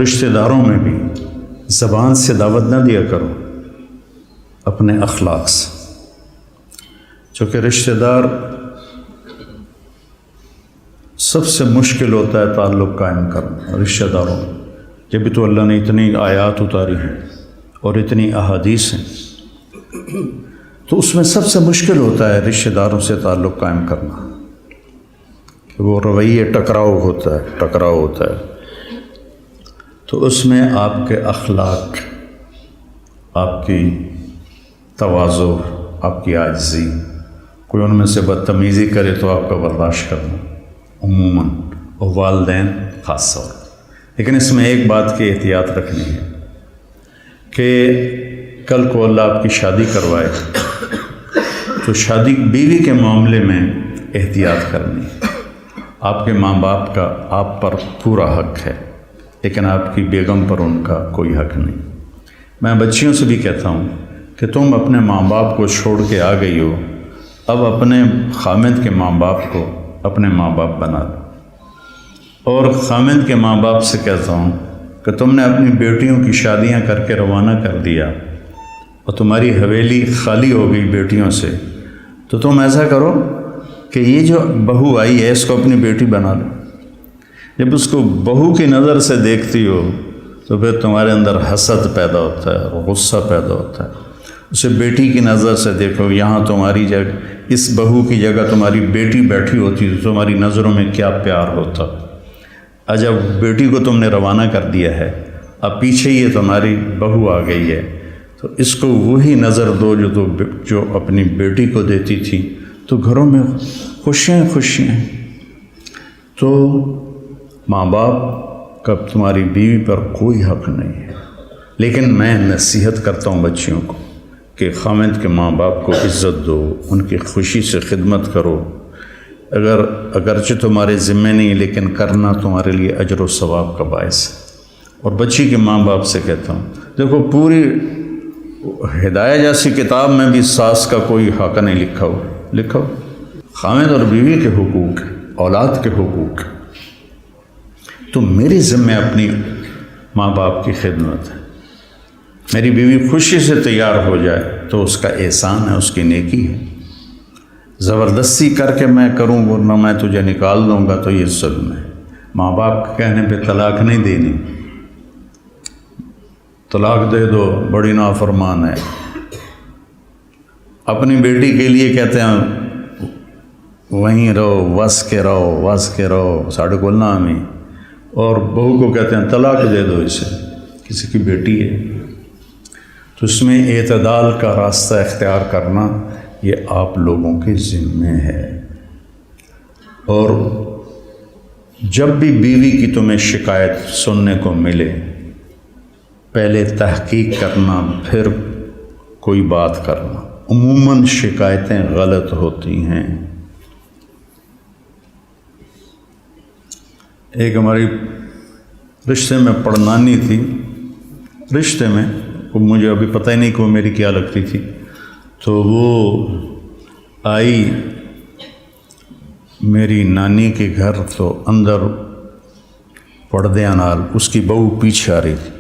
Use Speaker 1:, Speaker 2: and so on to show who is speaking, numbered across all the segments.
Speaker 1: رشتہ داروں میں بھی زبان سے دعوت نہ دیا کرو، اپنے اخلاق سے، چونکہ رشتہ دار سب سے مشکل ہوتا ہے تعلق قائم کرنا رشتہ داروں میں۔ جب تو اللہ نے اتنی آیات اتاری ہیں اور اتنی احادیث ہیں، تو اس میں سب سے مشکل ہوتا ہے رشتہ داروں سے تعلق قائم کرنا، کہ وہ رویے ٹکراؤ ہوتا ہے، تو اس میں آپ کے اخلاق، آپ کی تواضع، آپ کی عاجزی، کوئی ان میں سے بدتمیزی کرے تو آپ کا برداشت کرنا عموماً، اور والدین خاص طور پر۔ لیکن اس میں ایک بات کی احتیاط رکھنی ہے کہ کل کو اللہ آپ کی شادی کروائے تو شادی بیوی کے معاملے میں احتیاط کرنی ہے۔ آپ کے ماں باپ کا آپ پر پورا حق ہے، لیکن آپ کی بیگم پر ان کا کوئی حق نہیں۔ میں بچیوں سے بھی کہتا ہوں کہ تم اپنے ماں باپ کو چھوڑ کے آ گئی ہو، اب اپنے خامد کے ماں باپ کو اپنے ماں باپ بنا لو۔ اور خامد کے ماں باپ سے کہتا ہوں کہ تم نے اپنی بیٹیوں کی شادیاں کر کے روانہ کر دیا اور تمہاری حویلی خالی ہو گئی بیٹیوں سے، تو تم ایسا کرو کہ یہ جو بہو آئی ہے اس کو اپنی بیٹی بنا لو۔ جب اس کو بہو کی نظر سے دیکھتی ہو تو پھر تمہارے اندر حسد پیدا ہوتا ہے اور غصہ پیدا ہوتا ہے۔ اسے بیٹی کی نظر سے دیکھو، یہاں تمہاری جگہ، اس بہو کی جگہ تمہاری بیٹی بیٹھی ہوتی تو تمہاری نظروں میں کیا پیار ہوتا۔ جب بیٹی کو تم نے روانہ کر دیا ہے، اب پیچھے یہ تمہاری بہو آ گئی ہے، تو اس کو وہی نظر دو جو اپنی بیٹی کو دیتی تھی، تو گھروں میں خوشیاں۔ تو ماں باپ کا تمہاری بیوی پر کوئی حق نہیں ہے، لیکن میں نصیحت کرتا ہوں بچیوں کو کہ خامد کے ماں باپ کو عزت دو، ان کی خوشی سے خدمت کرو، اگرچہ تمہارے ذمے نہیں، لیکن کرنا تمہارے لیے اجر و ثواب کا باعث ہے۔ اور بچی کے ماں باپ سے کہتا ہوں، دیکھو پوری ہدایہ جیسی کتاب میں بھی ساس کا کوئی حق نہیں لکھا ہو۔ خامد اور بیوی کے حقوق، اولاد کے حقوق، تو میری ذمہ اپنی ماں باپ کی خدمت ہے۔ میری بیوی خوشی سے تیار ہو جائے تو اس کا احسان ہے، اس کی نیکی ہے۔ زبردستی کر کے میں کروں ورنہ میں تجھے نکال دوں گا تو یہ ظلم ہے۔ ماں باپ کے کہنے پہ طلاق نہیں دینی، طلاق دے دو بڑی نافرمان ہے۔ اپنی بیٹی کے لیے کہتے ہیں وہیں رہو، وس کے رہو ساڑھے کو نام ہی، اور بہو کو کہتے ہیں طلاق دے دو اسے، کسی کی بیٹی ہے۔ تو اس میں اعتدال کا راستہ اختیار کرنا یہ آپ لوگوں کے ذمے ہے۔ اور جب بھی بیوی کی تمہیں شکایت سننے کو ملے، پہلے تحقیق کرنا، پھر کوئی بات کرنا۔ عموماً شکایتیں غلط ہوتی ہیں۔ ایک ہماری رشتے میں پڑنانی تھی، رشتے میں وہ مجھے ابھی پتہ ہی نہیں کہ وہ میری کیا لگتی تھی، تو وہ آئی میری نانی کے گھر، تو اندر پردے نال اس کی بہو پیچھے آ رہی تھی۔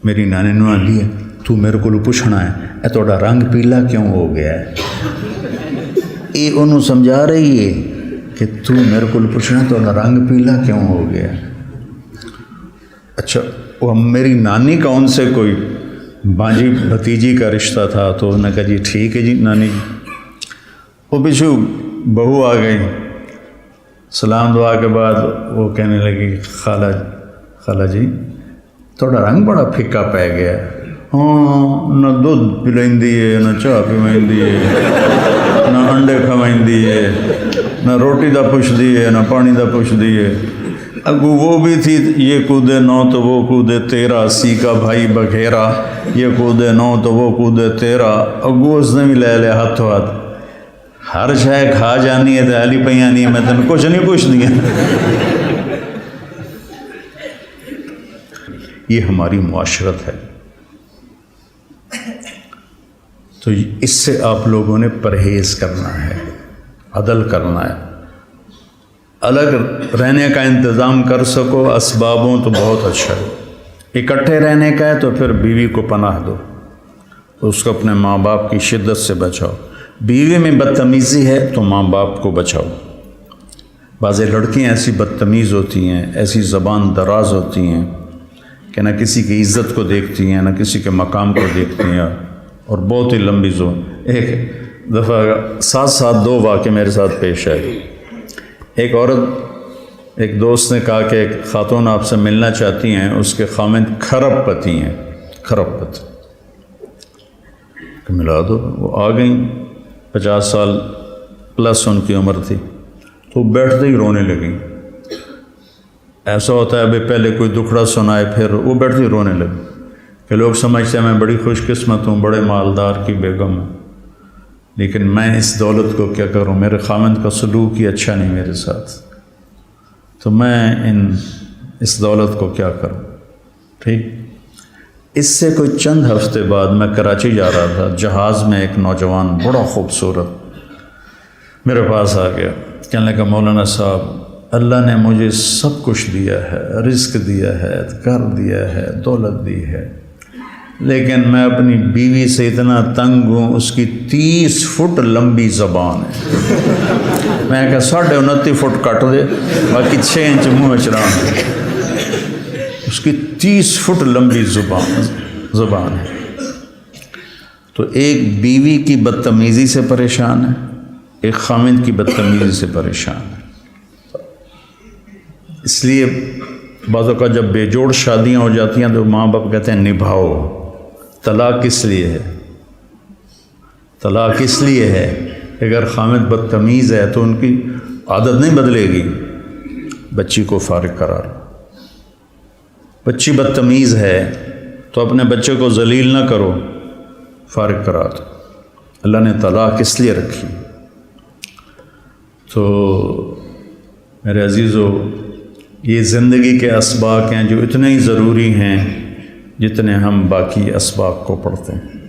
Speaker 1: میری نانی نے آندی ہے تو میرے کو پوچھنا ہے اے تھوڑا رنگ پیلا کیوں ہو گیا ہے؟ یہ انہوں سمجھا رہی ہے کہ تو میرے کو پوچھنا تھوڑا رنگ پیلا کیوں ہو گیا ہے۔ اچھا، وہ میری نانی کا ان سے کوئی بانجی بھتیجی کا رشتہ تھا، تو انہوں نے کہا جی ٹھیک ہے جی نانی جی۔ وہ پیچھو بہو آ گئی، سلام دعا کے بعد وہ کہنے لگی خالہ جی تھوڑا رنگ بڑا پھکا پی گیا، ہاں نہ دودھ پلائندی ہے، نہ چاہ پیوائندی ہے، نہ انڈے کھوائندی ہے، نہ روٹی دا پوچھدی ہے، نہ پانی دا پوچھدی ہے۔ اگو وہ بھی تھی، یہ کودے نو تو وہ کودے تیرا، سی کا بھائی بگھیرا، یہ کودے نو تو وہ کودے تیرا۔ اگو اس نے بھی لے لیا ہاتھوں ہاتھ، ہر شے کھا جانی ہے تو علی پہ آنی ہے، میں تین کچھ نہیں پوچھ دیا۔ یہ ہماری معاشرت ہے، تو اس سے آپ لوگوں نے پرہیز کرنا ہے، عدل کرنا ہے۔ الگ رہنے کا انتظام کر سکو اسبابوں تو بہت اچھا ہے، اکٹھے رہنے کا ہے تو پھر بیوی کو پناہ دو، اس کو اپنے ماں باپ کی شدت سے بچاؤ، بیوی میں بدتمیزی ہے تو ماں باپ کو بچاؤ۔ بعض لڑکیاں ایسی بدتمیز ہوتی ہیں، ایسی زبان دراز ہوتی ہیں کہ نہ کسی کی عزت کو دیکھتی ہیں، نہ کسی کے مقام کو دیکھتی ہیں، اور بہت ہی لمبی زبان۔ ایک دفعہ ساتھ دو واقعے میرے ساتھ پیش آئے۔ ایک عورت، ایک دوست نے کہا کہ ایک خاتون آپ سے ملنا چاہتی ہیں، اس کے خامند کھرب پتی ہیں، کھرب پتی، کہ ملا دو۔ وہ آ گئیں، 50 سال پلس ان کی عمر تھی، تو بیٹھتے ہی رونے لگیں۔ ایسا ہوتا ہے ابھی پہلے کوئی دکھڑا سنائے پھر وہ بیٹھتے ہی رونے لگے کہ لوگ سمجھتے ہیں میں بڑی خوش قسمت ہوں، بڑے مالدار کی بیگم ہوں، لیکن میں اس دولت کو کیا کروں، میرے خامند کا سلوک ہی اچھا نہیں میرے ساتھ، تو میں اس دولت کو کیا کروں۔ ٹھیک، اس سے کوئی چند ہفتے بعد میں کراچی جا رہا تھا، جہاز میں ایک نوجوان بڑا خوبصورت میرے پاس آ گیا، کہنے لگا مولانا صاحب اللہ نے مجھے سب کچھ دیا ہے، رزق دیا ہے، گھر دیا ہے، دولت دی ہے، لیکن میں اپنی بیوی سے اتنا تنگ ہوں، اس کی 30 فٹ لمبی زبان ہے۔ میں کہا 29.5 فٹ کٹ دے، باقی 6 انچ منہ چران دے۔ اس کی 30 فٹ لمبی زبان ہے۔ تو ایک بیوی کی بدتمیزی سے پریشان ہے، ایک خامند کی بدتمیزی سے پریشان ہے۔ اس لیے بعض اوقات جب بے جوڑ شادیاں ہو جاتی ہیں تو ماں باپ کہتے ہیں نبھاؤ۔ طلاق کس لیے ہے؟ طلاق اس لیے ہے کہ اگر خامد بدتمیز ہے تو ان کی عادت نہیں بدلے گی، بچی کو فارغ قرار۔ بچی بدتمیز ہے تو اپنے بچے کو ذلیل نہ کرو، فارغ کرا دو۔ اللہ نے طلاق اس لیے رکھی۔ تو میرے عزیزو، یہ زندگی کے اسباق ہیں جو اتنے ہی ضروری ہیں جتنے ہم باقی اسباق کو پڑھتے ہیں۔